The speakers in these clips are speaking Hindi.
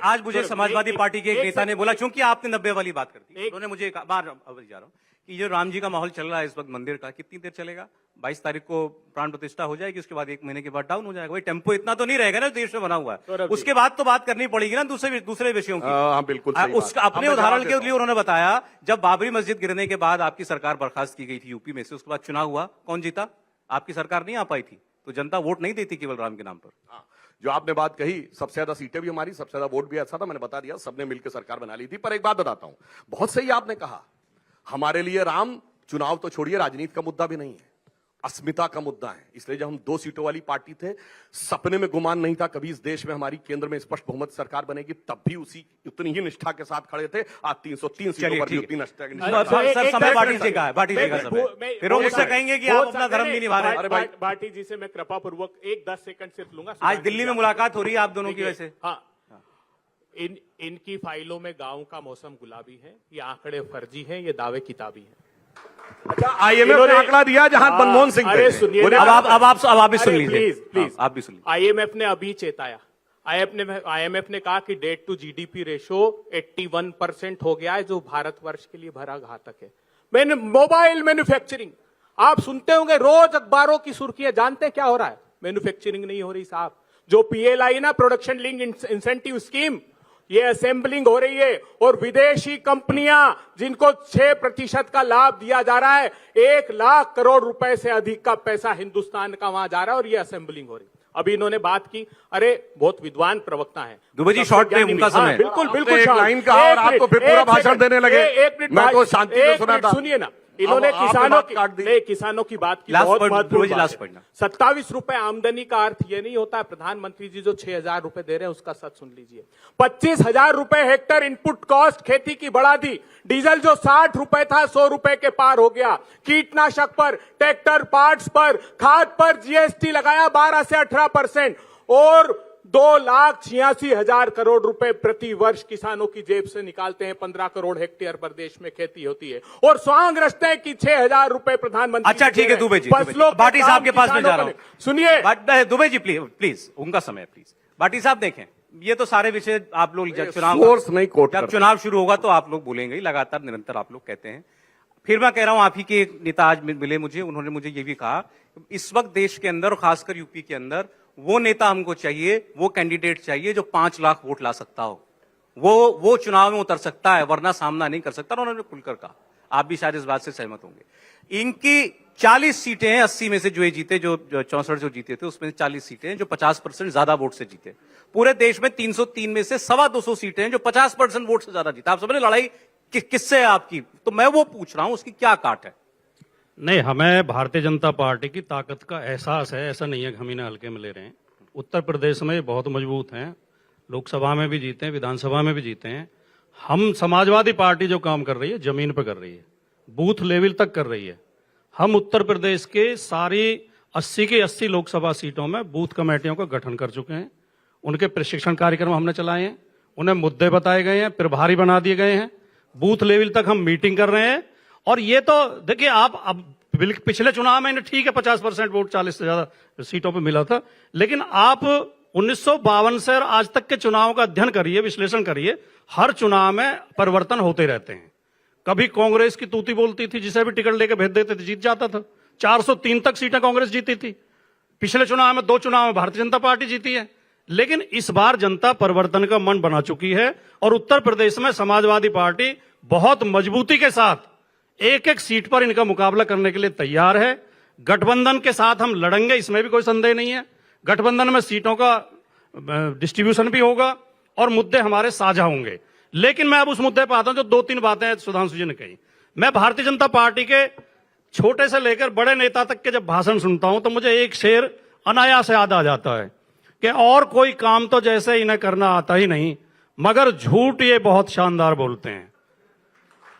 आज मुझे समाजवादी पार्टी के एक नेता ने बोला, चूंकि आपने 90 वाली बात कर दी, उन्होंने मुझे एक बार जा रहा हूँ कि जो राम जी का माहौल चल रहा है इस वक्त मंदिर का, कितनी देर चलेगा? 22 तारीख को प्राण प्रतिष्ठा हो जाएगी, उसके बाद 1 महीने के बाद डाउन हो जाएगा। भाई टेम्पो इतना तो नहीं रहेगा ना देश में बना हुआ है, उसके बाद तो बात करनी पड़ेगी ना दूसरे विषयों की। हाँ, बिल्कुल सही उसका अपने उदाहरण के लिए उन्होंने बताया, जब बाबरी मस्जिद गिरने के बाद आपकी सरकार बर्खास्त की गई थी यूपी में से, उसके बाद चुनाव हुआ, कौन जीता? आपकी सरकार नहीं आ पाई थी, तो जनता वोट नहीं देती केवल राम के नाम पर। जो आपने बात कही, सबसे ज्यादा सीटें भी हमारी, सबसे ज्यादा वोट भी अच्छा था, मैंने बता दिया, सबने मिलकर सरकार बना ली थी। पर एक बात बताता हूं, बहुत सही आपने कहा, हमारे लिए राम चुनाव तो छोड़िए, राजनीति का मुद्दा भी नहीं है, अस्मिता का मुद्दा है। इसलिए जब हम 2 सीटों वाली पार्टी थे, सपने में गुमान नहीं था कभी इस देश में हमारी केंद्र में स्पष्ट बहुमत सरकार बनेगी, तब भी उतनी ही निष्ठा के साथ खड़े थे। आज 303 सीटों पर भी उतनी निष्ठा के साथ। सर समय बाटी जी का है, बाटी जी का समय, फिर वो मुझसे कहेंगे कि आप अपना धर्म नहीं निभा रहे। अरे भाई, बाटी जी से मैं कृपा पूर्वक 10 सेकंड सिर्फ लूंगा। आज दिल्ली में मुलाकात हो रही है आप दोनों की वैसे। हाँ, इनकी फाइलों में गांव का मौसम गुलाबी है, ये आंकड़े फर्जी हैं, ये दावे किताबी हैं। अच्छा, आईएमएफ ने आंकड़ा दिया जहां मनमोहन सिंह अरे सुनिए, अब आप भी सुन लीजिए, प्लीज आप भी सुन लीजिए। आईएमएफ ने अभी चेताया, आईएमएफ ने कहा कि डेट टू जीडीपी रेशो 81% हो गया है, जो भारतवर्ष के लिए भरा घातक है। मोबाइल मैन्युफैक्चरिंग आप सुनते होंगे रोज अखबारों की सुर्खियां, जानते क्या हो रहा है? मैन्युफैक्चरिंग नहीं हो रही साहब। जो पीएलआई ना, प्रोडक्शन लिंक इंसेंटिव स्कीम, ये असेंबलिंग हो रही है, और विदेशी कंपनियां जिनको 6% का लाभ दिया जा रहा है, 1 लाख करोड़ रुपए से अधिक का पैसा हिंदुस्तान का वहां जा रहा है, और ये असेंबलिंग हो रही है। अभी इन्होंने बात की, अरे बहुत विद्वान प्रवक्ता है दुबे जी, शॉर्ट में उनका समय। बिल्कुल लाइन का, और आप तो फिर पूरा भाषण देने लगे। मैं तो शांति से सुना था। सुनिए ना, इन्होंने किसानों की बात की, बहुत महत्वपूर्ण बात है। 27 रुपए आमदनी का अर्थ ये नहीं होता है, प्रधानमंत्री जी जो 6,000 रुपए दे रहे हैं उसका सच सुन लीजिए। 25,000 रुपए हेक्टर इनपुट कॉस्ट खेती की बढ़ा दी, डीजल जो 60 रुपए था 100 रुपए के पार हो गया, कीटनाशक पर, ट्रैक्टर पार्ट्स पर, खाद पर जीएसटी लगाया 12 से 18%, और 2,86,000 करोड़ रुपए प्रति वर्ष किसानों की जेब से निकालते हैं। 15 करोड़ हेक्टेयर पर देश में खेती होती है, और स्वांग रचते हैं कि 6,000 रुपए प्रधानमंत्री। अच्छा ठीक है दुबे जी, बाटी साहब के पास में जा रहा हूं। सुनिए दुबे जी, प्लीज उनका समय प्लीज। बाटी साहब देखें, ये तो सारे विषय आप लोग जब चुनाव शुरू होगा तो आप लोग बोलेंगे, लगातार निरंतर आप लोग कहते हैं। फिर मैं कह रहा हूं, आप ही के एक नेता आज मिले मुझे, उन्होंने मुझे ये भी कहा, इस वक्त देश के अंदर और खासकर यूपी के अंदर वो नेता हमको चाहिए, वो कैंडिडेट चाहिए जो 5 लाख वोट ला सकता हो, वो चुनाव में उतर सकता है, वरना सामना नहीं कर सकता। उन्होंने खुलकर कहा, आप भी शायद इस बात से सहमत होंगे। इनकी 40 सीटें हैं 80 में से, जो ये जीते, जो 64 जो जीते थे उसमें 40 सीटें हैं जो 50% ज्यादा वोट से जीते। पूरे देश में 303 में से 225 सीटें हैं जो 50% वोट से ज्यादा जीते। आप समझ, लड़ाई किससे है आपकी? तो मैं वो पूछ रहा हूं, उसकी क्या काट है? नहीं, हमें भारतीय जनता पार्टी की ताकत का एहसास है, ऐसा नहीं है कि हम इन्हें हल्के में ले रहे हैं। उत्तर प्रदेश में बहुत मजबूत हैं, लोकसभा में भी जीते हैं, विधानसभा में भी जीते हैं। हम समाजवादी पार्टी जो काम कर रही है जमीन पर कर रही है, बूथ लेवल तक कर रही है। हम उत्तर प्रदेश के सारी 80 की 80 लोकसभा सीटों में बूथ कमेटियों का गठन कर चुके हैं। उनके प्रशिक्षण कार्यक्रम हमने चलाए हैं, उन्हें मुद्दे बताए गए हैं, प्रभारी बना दिए गए हैं, बूथ लेवल तक हम मीटिंग कर रहे हैं। और ये तो देखिए, आप अब पिछले चुनाव में ठीक है 50% वोट 40 से ज्यादा सीटों पे मिला था, लेकिन आप 1952 से आज तक के चुनाव का अध्ययन करिए, विश्लेषण करिए, हर चुनाव में परिवर्तन होते रहते हैं। कभी कांग्रेस की तूती बोलती थी, जिसे भी टिकट लेके भेज देते थे जीत जाता था। 403 तक सीटें कांग्रेस जीती थी। पिछले चुनाव में 2 चुनाव में भारतीय जनता पार्टी जीती है। लेकिन इस बार जनता परिवर्तन का मन बना चुकी है, और उत्तर प्रदेश में समाजवादी पार्टी बहुत मजबूती के साथ एक सीट पर इनका मुकाबला करने के लिए तैयार है। गठबंधन के साथ हम लड़ेंगे, इसमें भी कोई संदेह नहीं है। गठबंधन में सीटों का डिस्ट्रीब्यूशन भी होगा और मुद्दे हमारे साझा होंगे। लेकिन मैं अब उस मुद्दे पर आता हूं जो 2-3 बातें सुधांशु जी ने कही। मैं भारतीय जनता पार्टी के छोटे से लेकर बड़े नेता तक के जब भाषण सुनता हूं तो मुझे एक शेर अनायास याद आ जाता है कि और कोई काम तो जैसे इन्हें करना आता ही नहीं, मगर झूठ ये बहुत शानदार बोलते हैं।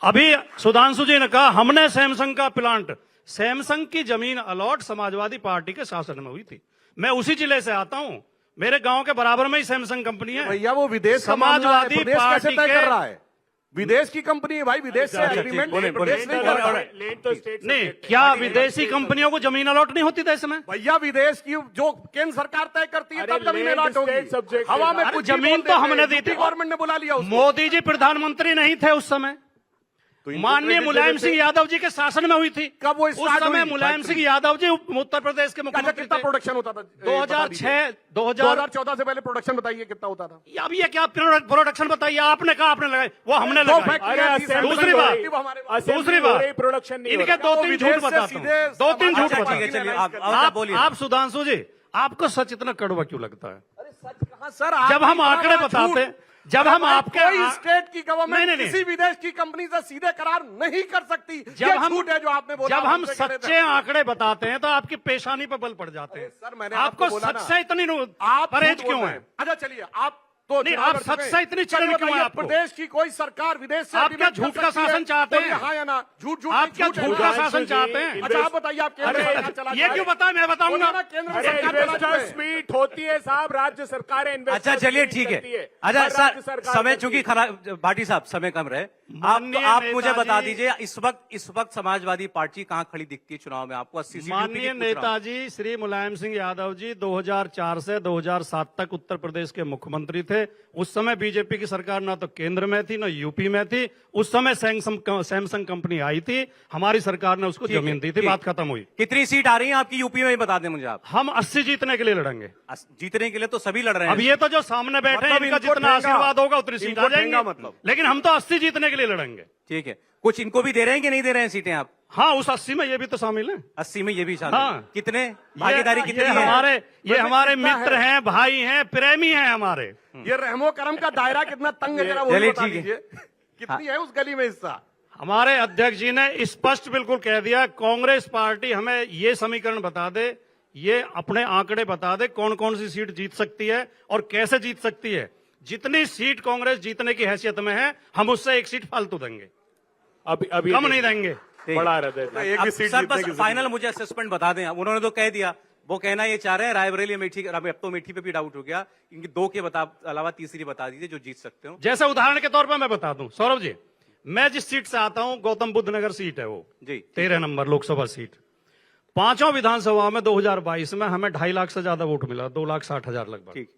अभी सुधांशु जी ने कहा हमने सैमसंग का प्लांट, सैमसंग की जमीन अलॉट समाजवादी पार्टी के शासन में हुई थी। मैं उसी जिले से आता हूं, मेरे गांव के बराबर में ही सैमसंग कंपनी है। भैया वो विदेश समाजवादी पार्टी कर रहा है। विदेश की कंपनी है भाई, विदेश से एग्रीमेंट विदेश नहीं कर रहा है। लैंड तो स्टेट नहीं, क्या विदेशी कंपनियों को जमीन अलॉट नहीं होती देश में? भैया विदेश की जो केंद्र सरकार तय करती है अरे तब जमीन land अलॉट होगी। state subject हवा है। में अरे कुछ ही जमीन बोल तो देते हमने हैं, दी थी। गवर्नमेंट ने बुला लिया उसको। मोदी जी प्रधानमंत्री नहीं थे उस समय, तो इनको माननीय credit मुलायम देते सिंह थे। यादव जी के शासन में हुई थी। कब वो उस start समय हुई? मुलायम सिंह यादव जी उत्तर प्रदेश के अच्छा, मुख्यमंत्री कितना थे। प्रोडक्शन होता था? 2006 2014 से पहले प्रोडक्शन बताइए कितना होता था? अब ये क्या प्रोडक्शन बताइए? आपने कहा आपने लगाई, वो हमने दो लगाई। फैक्ट्री अरे है, assembly दूसरी हो बात, रही, हमारे पास। दूसरी बात, प्रोडक्शन नहीं हो इनके रहा। दो तीन विदेश झूठ से बताता हूँ, सीधे दो तीन झूठ अच्छा, ठीक बताता है, हूँ। चलिए आप आप बोलिए। सुधांशु जी, आपको सच इतना कड़वा क्यों लगता है? अरे सच कहाँ सर? जब हम आंकड़े बताते, जब हम आपके कोई स्टेट की गवर्नमेंट नहीं, किसी विदेश की कंपनी से सीधे करार नहीं कर सकती। जब ये हम झूठ है जो आपने बोला। जब हम हमसे करे थे। सच्चे आंकड़े बताते हैं तो आपकी पेशानी पर बल पड़ जाते हैं। सर मैंने आपको बोला सच ना, से इतनी आप परहेज झूठ बोल क्यों रहे है? हैं। अच्छा चलिए, आप तो नहीं, चुनाव आप लड़ सच चुके से हैं। इतनी चलिए चिड़न क्यों है बताइए, आपको? प्रदेश की कोई सरकार विदेश से आप agreement क्या कर झूठ का सकती है? शासन चाहते बोलिए हैं? हाँ या ना? झूठ झूठ आप नहीं, क्या झूठ है झूठ ना? का शासन चाहते हैं? अच्छा आप बताइए, आप केंद्र सरकार चला ये क्यों बताए? मैं बताऊंगा। बोलिए ना, केंद्र अरे सरकार चला इन्वेस्टर्स मीट होती है साहब, राज्य सरकारें अच्छा चलिए ठीक है। अच्छा सर, समय चूंकि खराब, भाटी साहब समय कम रहे, माननीय आप मुझे नेताजी- बता दीजिए इस वक्त समाजवादी पार्टी कहाँ खड़ी दिखती है चुनाव में आपको? 80 सीट यूपी की माननीय पूछ रहा हूं। नेताजी श्री मुलायम सिंह यादव जी 2004 से 2007 तक उत्तर प्रदेश के मुख्यमंत्री थे। उस समय बीजेपी की सरकार ना तो केंद्र में थी ना यूपी में थी। उस समय सैमसंग कंपनी आई थी, हमारी सरकार ने उसको ठीक है, जमीन दी थी, ठीक। बात खत्म हुई। कितनी सीट आ रही है आपकी यूपी में, ये बता दें मुझे आप। हम 80 जीतने के लिए लड़ेंगे। जीतने के लिए तो सभी लड़ रहे हैं। अब ये तो जो सामने बैठे हैं मतलब इनका इनको जितना ठेंगा- आशीर्वाद होगा उतनी सीट इनको आ जाएंगे, ठेंगा मतलब। लेकिन हम तो 80 जीतने के लिए लड़ेंगे। ठीक है, कुछ इनको भी दे रहे हैं कि नहीं दे रहे हैं सीटें आप? हाँ, उस 80 में ये भी तो शामिल है। 80 में ये भी शामिल हाँ। है। कितने भागीदारी कितनी ये है? हमारे कितना मित्र है? हैं, भाई हैं, प्रेमी हैं हमारे। ये रहमो करम का दायरा कितना तंग है जरा वो भी चलिए, बता ठीक है। दीजिए। कितनी है उस गली में हिस्सा? हमारे अध्यक्ष जी ने स्पष्ट बिल्कुल कह दिया, कांग्रेस पार्टी हमें ये समीकरण बता दे, ये अपने आंकड़े बता दे कौन कौन सी सीट जीत सकती है और कैसे जीत सकती है। जितनी सीट कांग्रेस जीतने की हैसियत में है, हम उससे एक सीट फालतू देंगे, अभी कम नहीं देंगे। बड़ा हृदय था। एक अब भी सीट सर जीतने बस की फाइनल मुझे असेसमेंट बता दें। उन्होंने तो कह दिया, वो कहना ये चाह रहे हैं रायबरेली अमेठी, अब तो अमेठी पे भी डाउट हो गया। इनकी दो के अलावा तीसरी बता दीजिए जो जीत सकते हो। जैसे उदाहरण के तौर पर मैं बता दूं, सौरभ जी, मैं जिस सीट से आता हूं गौतम बुद्ध नगर सीट है, वो जी 13 नंबर लोकसभा सीट। पांचों विधानसभा में 2022 में हमें 2.5 लाख से ज्यादा वोट मिला, 2,60,000 लगभग। ठीक।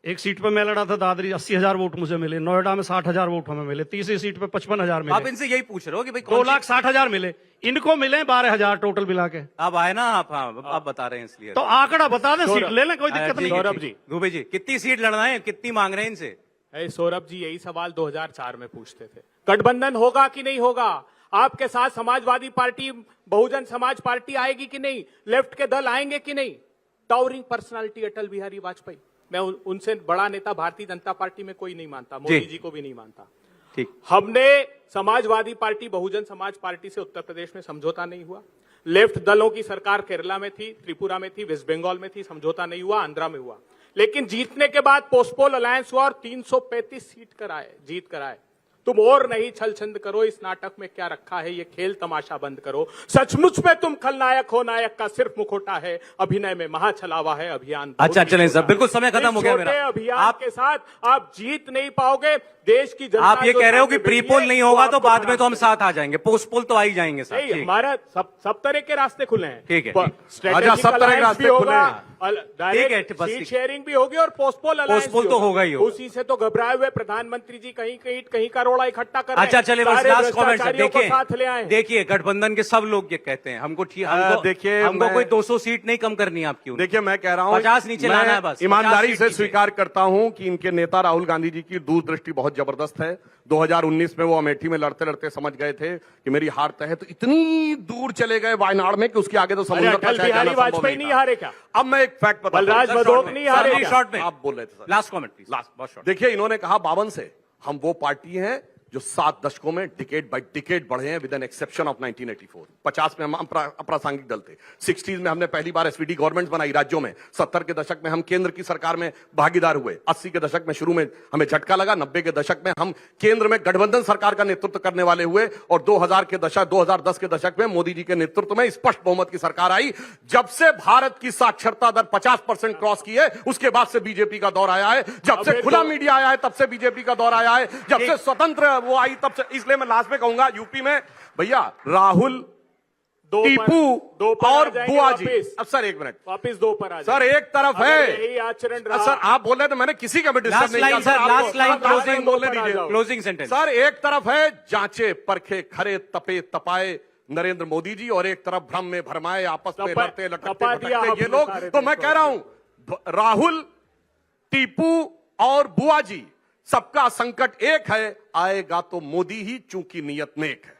एक सीट पे मैं लड़ा था दादरी, 80,000 वोट मुझे मिले। नोएडा में 60,000 वोट हमें मिले। तीसरी सीट पे 55,000 आप मिले। इनसे यही पूछ रहे हो कि भाई कौन सी- 2,60,000 मिले, इनको मिले 12,000 टोटल मिला के। अब आए ना आप, हाँ आप बता रहे हैं इसलिए। तो आंकड़ा बता दें, सीट ले लें, कोई दिक्कत नहीं। सौरभ जी। दुबे जी कितनी सीट लड़ना है, कितनी मांग रहे हैं इनसे? सौरभ जी यही सवाल 2004 में पूछते थे, गठबंधन होगा कि नहीं होगा, आपके साथ समाजवादी पार्टी, बहुजन समाज पार्टी आएगी कि नहीं, लेफ्ट के दल आएंगे कि नहीं। टावरिंग पर्सनालिटी अटल बिहारी वाजपेयी, मैं उनसे बड़ा नेता भारतीय जनता पार्टी में कोई नहीं मानता, मोदी जी को भी नहीं मानता। ठीक। हमने समाजवादी पार्टी, बहुजन समाज पार्टी से उत्तर प्रदेश में समझौता नहीं हुआ। लेफ्ट दलों की सरकार केरला में थी, त्रिपुरा में थी, वेस्ट बंगाल में थी, समझौता नहीं हुआ, आंध्रा में हुआ। लेकिन जीतने के बाद पोस्टपोल अलायंस हुआ और 335 सीट जीत कर आए। तुम और नहीं छल छंद करो, इस नाटक में क्या रखा है, ये खेल तमाशा बंद करो। सचमुच में तुम खलनायक हो, नायक का सिर्फ मुखौटा है, अभिनय में महाछलावा है अभियान। अच्छा चलें सर, बिल्कुल समय खत्म हो गया इस छोटे मेरा। अभियान आप के साथ आप जीत नहीं पाओगे। देश की जनता आप ये जो कह रहे हो कि सामने प्री बैठी पोल है, नहीं वो होगा तो आपको बाद में तो हम हरास साथ आ जाएंगे, पोस्ट पोल तो आ ही जाएंगे सर। नहीं, ठीक। हमारा सब तरह के रास्ते खुले हैं। ठीक है, अच्छा, सब तरह के रास्ते खुले हैं। ठीक है, बस सीट ठीक। शेयरिंग भी होगी और पोस्टपोल अलायंस पोस्टपोल भी तो होगा ही होगा। उसी से तो घबराए हुए प्रधानमंत्री जी कहीं का रोड़ा इकट्ठा कर रहे हैं। अच्छा चलिए, बस सारे लास्ट कमेंट सर। भ्रष्टाचारियों को साथ ले आए। देखिए गठबंधन के सब लोग ये कहते हैं हमको देखिए, हमको मैं- कोई 200 सीट नहीं कम करनी है आपकी। देखिए मैं कह रहा हूं 50 नीचे लाना है बस। 50 ईमानदारी सीट से नीचे। स्वीकार करता हूं कि इनके नेता राहुल गांधी जी की दूरदृष्टि बहुत जबरदस्त है। 2019 में वो अमेठी में लड़ते लड़ते समझ गए थे कि मेरी हार तय है, तो इतनी दूर चले गए वायनाड में कि उसके आगे तो समुद्र का अटल चाहे बिहारी जाना संभव वाजपेयी नहीं नहीं था। हारे क्या? अब मैं एक फैक्ट बता बलराज बदौक नहीं हारे क्या? शॉर्ट में आप बोल रहे थे sir. Last comment please, last बहुत शॉर्ट। देखिए इन्होंने कहा 52 से हम वो पार्टी हैं जो 7 दशकों में डिकेड बाय डिकेड बढ़े हैं, विद एन एक्सेप्शन ऑफ 1984। 50 में हम अप्रासंगिक दल थे, 60s में हमने पहली बार एसपीडी गवर्नमेंट बनाई राज्यों में, 70 के दशक में हम केंद्र की सरकार में भागीदार हुए, 80 के दशक में शुरू में हमें झटका लगा, 90 के दशक में हम केंद्र में गठबंधन सरकार का नेतृत्व करने वाले हुए, और 2010 के दशक में मोदी जी के नेतृत्व में स्पष्ट बहुमत की सरकार आई। जब से भारत की साक्षरता दर 50% क्रॉस की है, उसके बाद से बीजेपी का दौर आया है। जब से खुला मीडिया आया है तब से बीजेपी का दौर आया है। जब से स्वतंत्र वो आई तब से, इसलिए मैं लास्ट में कहूंगा यूपी में भैया राहुल, टीपू और बुआ जी। अब सर एक मिनट, वापिस 2 पर आ सर एक तरफ अगर है यही आचरण रहा, सर आप बोल रहे थे, मैंने किसी का भी डिस्टर्ब लास्ट नहीं लाइन किया सर, लास्ट लाइन क्लोजिंग बोलने दीजिए। Closing sentence. सर एक तरफ है जांचे परखे खरे तपे तपाए नरेंद्र मोदी जी, और एक तरफ भ्रम में भरमाए आपस में लड़ते लटकते भटकते ये लोग। तो मैं कह रहा हूं राहुल, टीपू और बुआ जी, सबका संकट एक है, आएगा तो मोदी ही, चूंकि नियत नेक है।